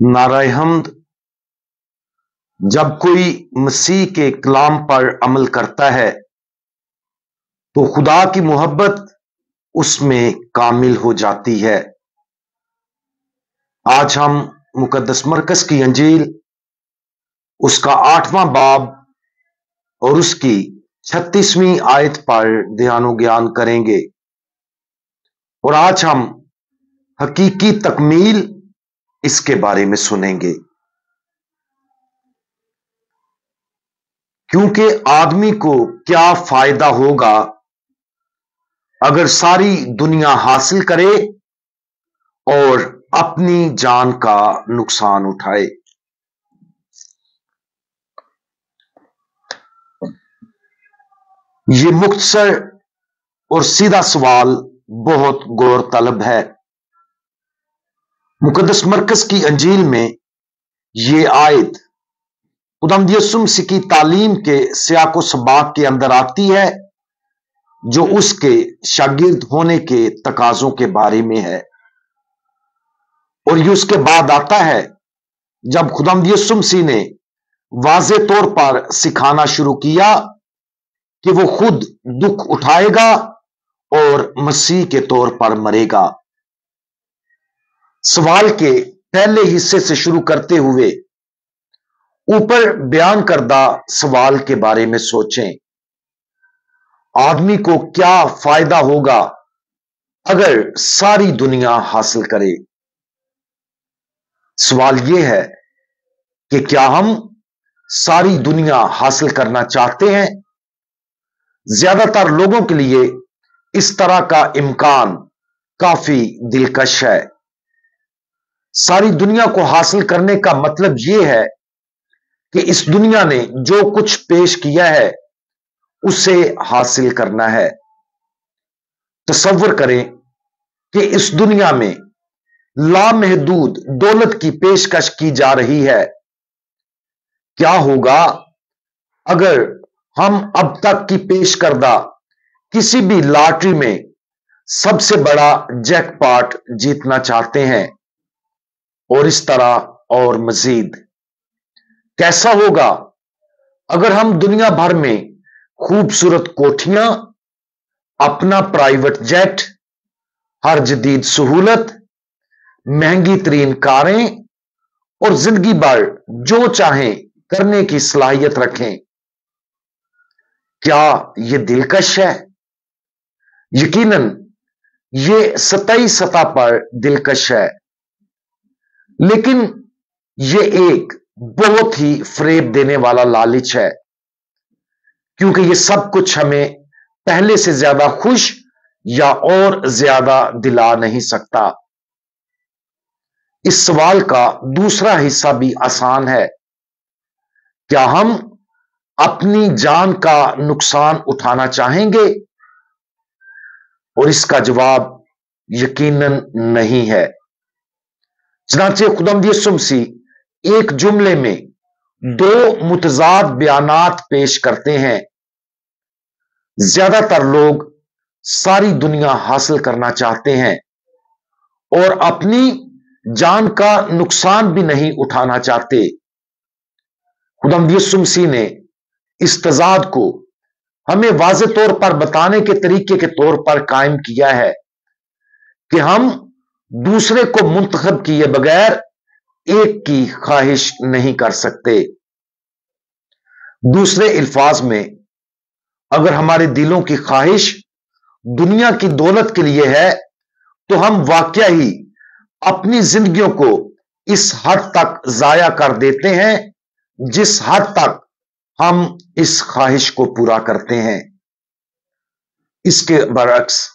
नाराए हमद। जब कोई मसीह के कलाम पर अमल करता है तो खुदा की मोहब्बत उसमें कामिल हो जाती है। आज हम मुकद्दस मरकस की अंजील उसका 8वां बाब और उसकी 36वीं आयत पर ध्यानो ज्ञान करेंगे और आज हम हकीकी तकमील इसके बारे में सुनेंगे। क्योंकि आदमी को क्या फायदा होगा अगर सारी दुनिया हासिल करे और अपनी जान का नुकसान उठाए। ये मुख्तसर और सीधा सवाल बहुत गौर तलब है। मुकद्दस मरकस की अंजील में ये आयत खुदावंद यीशु मसीह की तालीम के सियाको सबाक के अंदर आती है जो उसके शागिर्द होने के तकाजों के बारे में है, और ये उसके बाद आता है जब खुदावंद यीशु मसीह ने वाज़े तौर पर सिखाना शुरू किया कि वो खुद दुख उठाएगा और मसीह के तौर पर मरेगा। सवाल के पहले हिस्से से शुरू करते हुए ऊपर बयान करदा सवाल के बारे में सोचें। आदमी को क्या फायदा होगा अगर सारी दुनिया हासिल करे? सवाल यह है कि क्या हम सारी दुनिया हासिल करना चाहते हैं? ज्यादातर लोगों के लिए इस तरह का इम्कान काफी दिलकश है। सारी दुनिया को हासिल करने का मतलब यह है कि इस दुनिया ने जो कुछ पेश किया है उसे हासिल करना है। तसव्वुर करें कि इस दुनिया में लामहदूद दौलत की पेशकश की जा रही है। क्या होगा अगर हम अब तक की पेश करदा किसी भी लॉटरी में सबसे बड़ा जैकपॉट जीतना चाहते हैं, और इस तरह और मजीद? कैसा होगा अगर हम दुनिया भर में खूबसूरत कोठियां, अपना प्राइवेट जेट, हर जदीद सहूलत, महंगी तरीन कारें और जिंदगी भर जो चाहें करने की सलाहियत रखें? क्या यह दिलकश है? यकीनन यह सतही सतह पर दिलकश है, लेकिन यह एक बहुत ही फरेब देने वाला लालच है, क्योंकि यह सब कुछ हमें पहले से ज्यादा खुश या और ज्यादा दिला नहीं सकता। इस सवाल का दूसरा हिस्सा भी आसान है। क्या हम अपनी जान का नुकसान उठाना चाहेंगे? और इसका जवाब यकीनन नहीं है। चनाचे खुदावंद यीशु मसीह एक जुमले में दो मुतजाद बयानात पेश करते हैं। ज्यादातर लोग सारी दुनिया हासिल करना चाहते हैं और अपनी जान का नुकसान भी नहीं उठाना चाहते। खुदावंद यीशु मसीह ने इस तजाद को हमें वाज़े तौर पर बताने के तरीके के तौर पर कायम किया है कि हम दूसरे को मुंतखब किए बगैर एक की ख्वाहिश नहीं कर सकते। दूसरे अल्फाज में, अगर हमारे दिलों की ख्वाहिश दुनिया की दौलत के लिए है तो हम वाकया ही अपनी जिंदगियों को इस हद तक जाया कर देते हैं जिस हद तक हम इस ख्वाहिश को पूरा करते हैं। इसके बरअक्स,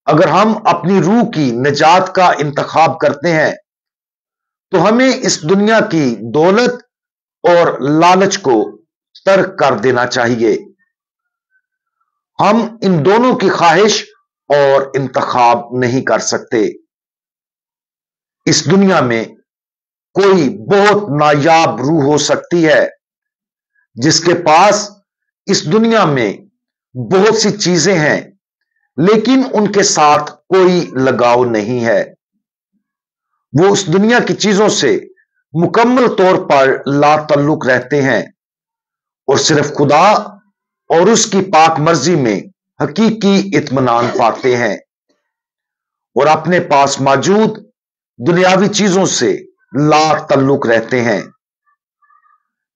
अगर हम अपनी रूह की निजात का इंतखाब करते हैं तो हमें इस दुनिया की दौलत और लालच को तर्क कर देना चाहिए। हम इन दोनों की ख्वाहिश और इंतखाब नहीं कर सकते। इस दुनिया में कोई बहुत नायाब रूह हो सकती है जिसके पास इस दुनिया में बहुत सी चीजें हैं, लेकिन उनके साथ कोई लगाव नहीं है। वो उस दुनिया की चीजों से मुकम्मल तौर पर लाताल्लुक रहते हैं और सिर्फ खुदा और उसकी पाक मर्जी में हकीकी इत्मीनान पाते हैं और अपने पास मौजूद दुनियावी चीजों से लाताल्लुक रहते हैं।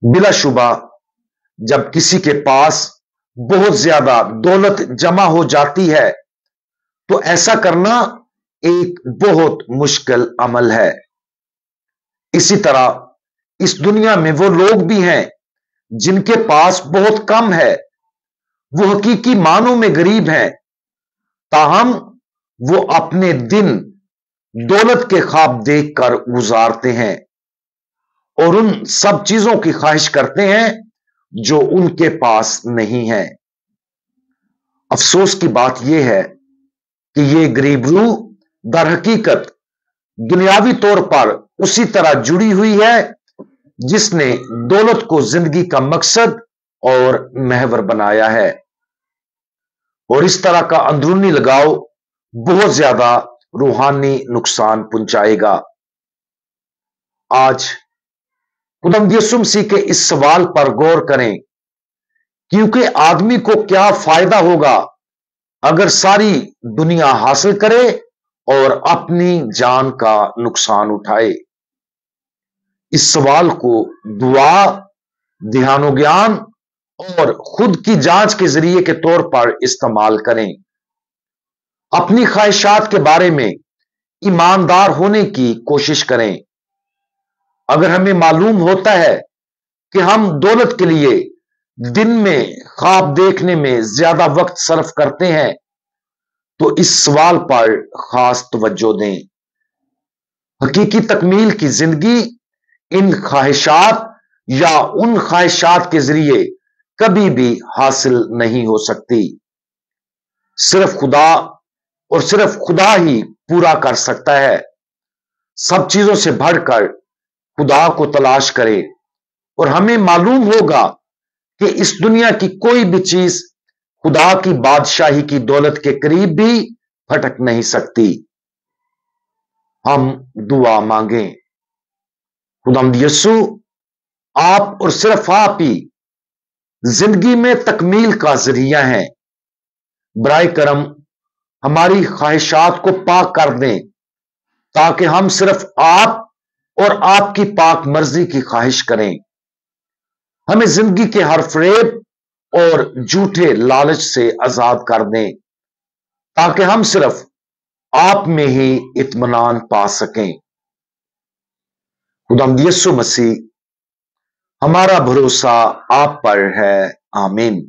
बिलाशुबा जब किसी के पास बहुत ज्यादा दौलत जमा हो जाती है तो ऐसा करना एक बहुत मुश्किल अमल है। इसी तरह इस दुनिया में वो लोग भी हैं जिनके पास बहुत कम है, वो हकीकी मानों में गरीब हैं, ताहम वो अपने दिन दौलत के ख्वाब देखकर गुजारते हैं और उन सब चीजों की ख्वाहिश करते हैं जो उनके पास नहीं है। अफसोस की बात यह है कि ये गरीब रूह दर हकीकत दुनियावी तौर पर उसी तरह जुड़ी हुई है जिसने दौलत को जिंदगी का मकसद और महवर बनाया है, और इस तरह का अंदरूनी लगाव बहुत ज्यादा रूहानी नुकसान पहुंचाएगा। आज खुदावंद यीशु मसीह के इस सवाल पर गौर करें, क्योंकि आदमी को क्या फायदा होगा अगर सारी दुनिया हासिल करे और अपनी जान का नुकसान उठाए। इस सवाल को दुआ, ध्यानो ज्ञान और खुद की जांच के जरिए के तौर पर इस्तेमाल करें। अपनी ख्वाहिशात के बारे में ईमानदार होने की कोशिश करें। अगर हमें मालूम होता है कि हम दौलत के लिए दिन में ख्वाब देखने में ज्यादा वक्त सर्फ करते हैं तो इस सवाल पर खास तवज्जो दें। हकीकी तकमील की जिंदगी इन ख्वाहिशात या उन ख्वाहिशात के जरिए कभी भी हासिल नहीं हो सकती। सिर्फ खुदा और सिर्फ खुदा ही पूरा कर सकता है। सब चीजों से बढ़कर खुदा को तलाश करें और हमें मालूम होगा कि इस दुनिया की कोई भी चीज खुदा की बादशाही की दौलत के करीब भी फटक नहीं सकती। हम दुआ मांगें। खुदावंद यीशु, आप और सिर्फ आप ही जिंदगी में तकमील का जरिया हैं। बराए करम हमारी ख्वाहिशात को पाक कर दें ताकि हम सिर्फ आप और आपकी पाक मर्जी की ख्वाहिश करें। हमें जिंदगी के हर फरेब और झूठे लालच से आजाद कर दें ताकि हम सिर्फ आप में ही इत्मीनान पा सकें। खुदावंद यीशु मसीह, हमारा भरोसा आप पर है। आमीन।